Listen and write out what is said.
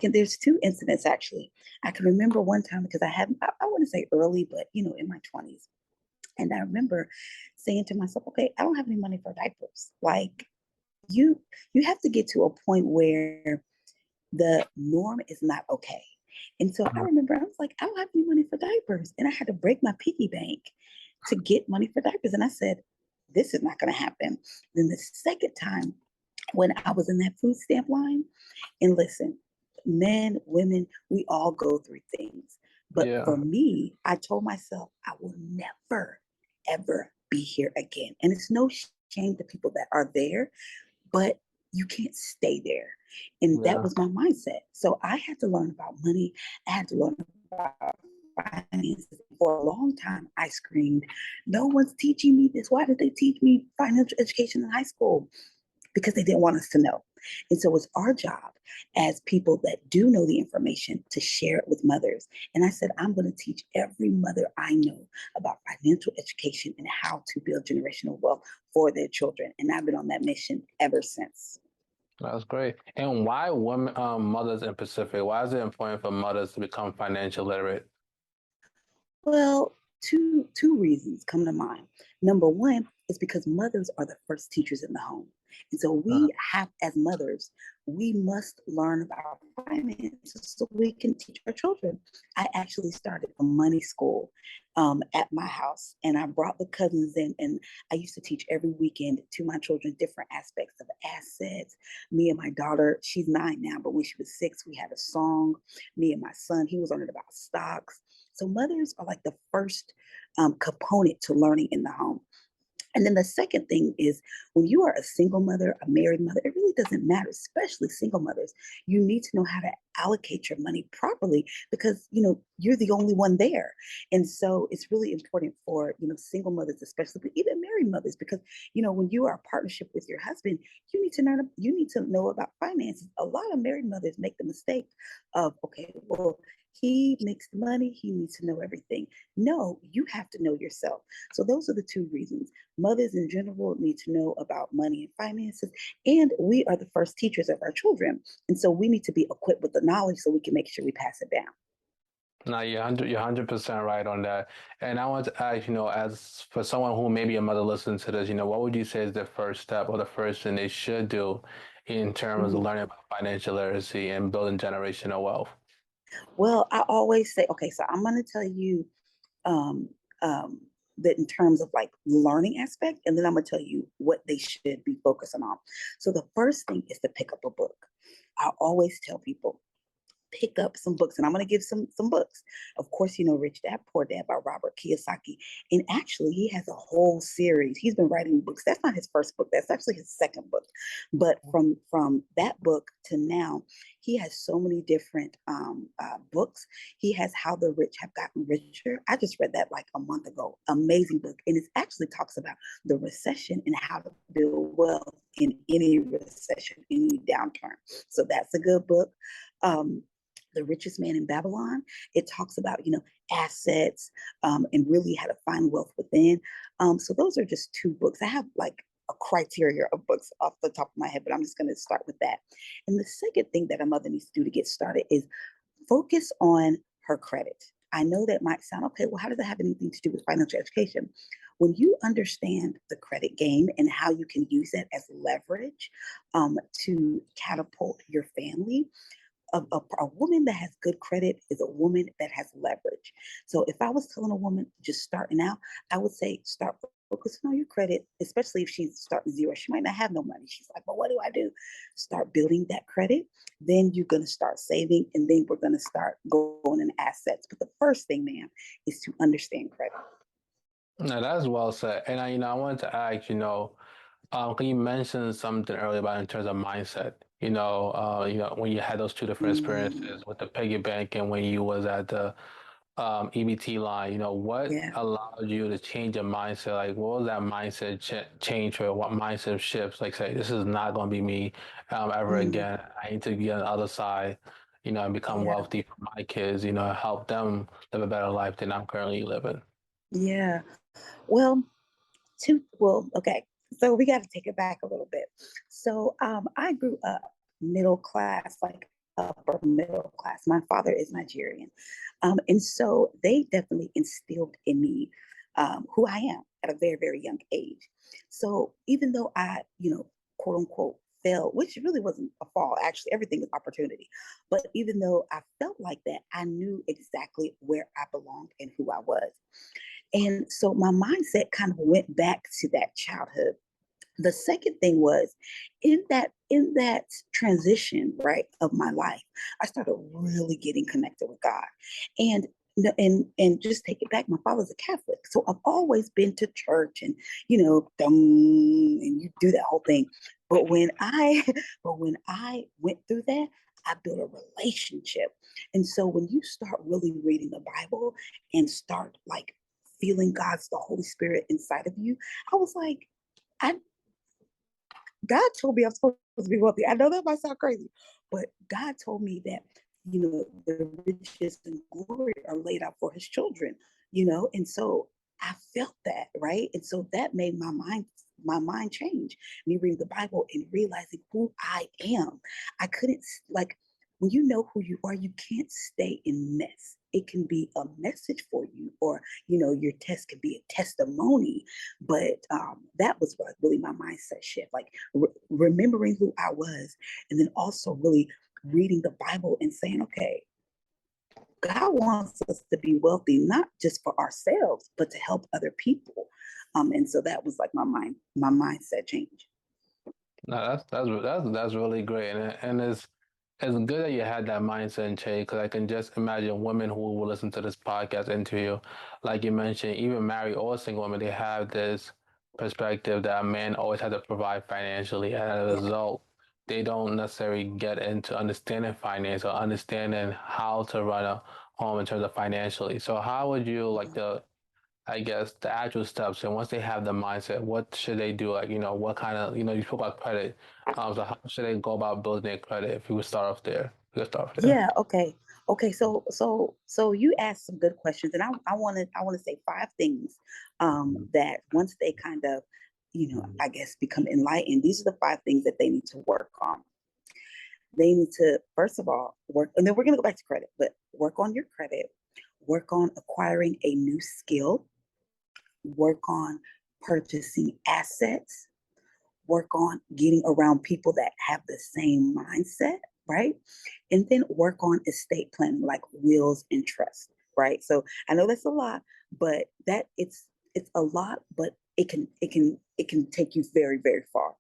there's two incidents actually. I can remember one time because I wouldn't say early, but in my 20s. And I remember saying to myself, okay, I don't have any money for diapers. Like you, you have to get to a point where the norm is not okay. And so I Mhm. remember I was like, I don't have any money for diapers. And I had to break my piggy bank to get money for diapers. And I said, this is not going to happen. Then the second time when I was in that food stamp line, and listen, men, women, we all go through things. But for Yeah. me, I told myself, I will never, ever be here again. And it's no shame to people that are there, but you can't stay there. And that Yeah. was my mindset. So I had to learn about money. I had to learn about finances. For a long time, I screamed, no one's teaching me this. Why did they teach me financial education in high school? Because they didn't want us to know. And so it's our job as people that do know the information to share it with mothers. And I said, I'm going to teach every mother I know about financial education and how to build generational wealth for their children. And I've been on that mission ever since. That's great. And why women, mothers in Pacific? Why is it important for mothers to become financial literate? Well, two reasons come to mind. Number one is because mothers are the first teachers in the home. And so Uh, we have, as mothers, we must learn about finances so we can teach our children. I actually started a money school at my house, and I brought the cousins in, and I used to teach every weekend to my children different aspects of assets. Me and my daughter, she's 9 now, but when she was 6, we had a song. Me and my son, he was learning about stocks. So mothers are like the first component to learning in the home. And then the second thing is when you are a single mother, a married mother, it really doesn't matter, especially single mothers. You need to know how to allocate your money properly because, you're the only one there. And so it's really important for, single mothers, especially, but even married mothers, because, when you are a partnership with your husband, you need to know about finances. A lot of married mothers make the mistake of, okay, well, he makes the money, he needs to know everything. No, you have to know yourself. So those are the two reasons. Mothers in general need to know about money and finances, and we are the first teachers of our children. And so we need to be equipped with the knowledge so we can make sure we pass it down. No, you're 100% right on that. And I want to ask, as for someone who may be a mother listening to this, what would you say is the first step or the first thing they should do in terms of Mhm. learning about financial literacy and building generational wealth? Well, I always say, okay, so I'm going to tell you um, um, that in terms of like learning aspect, and then I'm going to tell you what they should be focusing on. So the first thing is to pick up a book. I always tell people pick up some books, and I'm going to give some books. Of course, Rich Dad Poor Dad by Robert Kiyosaki, and actually he has a whole series. He's been writing books. That's not his first book. That's actually his second book. But from that book to now, he has so many different books. He has How the Rich Have Gotten Richer. I just read that like a month ago. Amazing book, and it actually talks about the recession and how to build wealth in any recession, any downturn. So that's a good book. Um, the Richest Man in Babylon. It talks about, assets and really how to find wealth within. So those are just two books. I have like a criteria of books off the top of my head, but I'm just going to start with that. And the second thing that a mother needs to do to get started is focus on her credit. I know that might sound okay. Well, how does that have anything to do with financial education? When you understand the credit game and how you can use it as leverage to catapult your family, a woman that has good credit is a woman that has leverage. So if I was telling a woman just starting out, I would say start focusing on your credit, especially if she's starting zero. She might not have no money. She's like, but what do I do? Start building that credit. Then you're going to start saving, and then we're going to start going in assets. But the first thing, ma'am, is to understand credit. No, that's well said. And I wanted to ask, can you mention something earlier about in terms of mindset? When you had those two different Mm, experiences with the piggy bank and when you was at the EBT line, what yeah. allowed you to change your mindset? Like, what was that mindset change or what mindset shifts? Like, say, this is not going to be me ever Mm, again. I need to be on the other side, and become yeah. wealthy for my kids, help them live a better life than I'm currently living. Yeah. Well, okay. So we got to take it back a little bit. So I grew up middle class, like upper middle class. My father is Nigerian. And so they definitely instilled in me who I am at a very, very young age. So even though I, quote unquote, failed, which really wasn't a fall, actually, everything is opportunity. But even though I felt like that, I knew exactly where I belonged and who I was. And so my mindset kind of went back to that childhood. The second thing was in that transition, right, of my life, I started really getting connected with God. And and just take it back, my father's a Catholic, so I've always been to church, and dum, and you do that whole thing. But when I but when I went through that, I built a relationship. And so when you start really reading the Bible and start like feeling God's the Holy Spirit inside of you, I was like, I God told me I'm supposed to be wealthy. I know that might sound crazy, but God told me that, the riches and glory are laid out for his children, and so I felt that, right? And so that made my mind change. Me reading the Bible and realizing who I am. I couldn't like when you know who you are, you can't stay in mess. It can be a message for you, or your test can be a testimony. But that was like really my mindset shift, like remembering who I was, and then also really reading the Bible and saying, okay, God wants us to be wealthy, not just for ourselves, but to help other people. And so that was like my mindset change. No, that's really great, and it's good that you had that mindset and change because I can just imagine women who will listen to this podcast interview, like you mentioned, even married or single women, they have this perspective that a man always has to provide financially, and as a Yeah. result, they don't necessarily get into understanding finance or understanding how to run a home in terms of financially. So, how would you like to I guess the actual steps, and once they have the mindset, what should they do? Like, what kind of, you spoke about credit. So how should they go about building their credit if you would start off there? You could start off there. Yeah, okay. Okay, so you asked some good questions, and I want to say five things that once they kind of, I guess become enlightened, these are the five things that they need to work on. They need to, first of all, work, and then we're going to go back to credit, but work on your credit, work on acquiring a new skill, work on purchasing assets, work on getting around people that have the same mindset, right? And then work on estate planning, like wills and trust, right? So I know that's a lot, but it's a lot, but it can take you very, very far.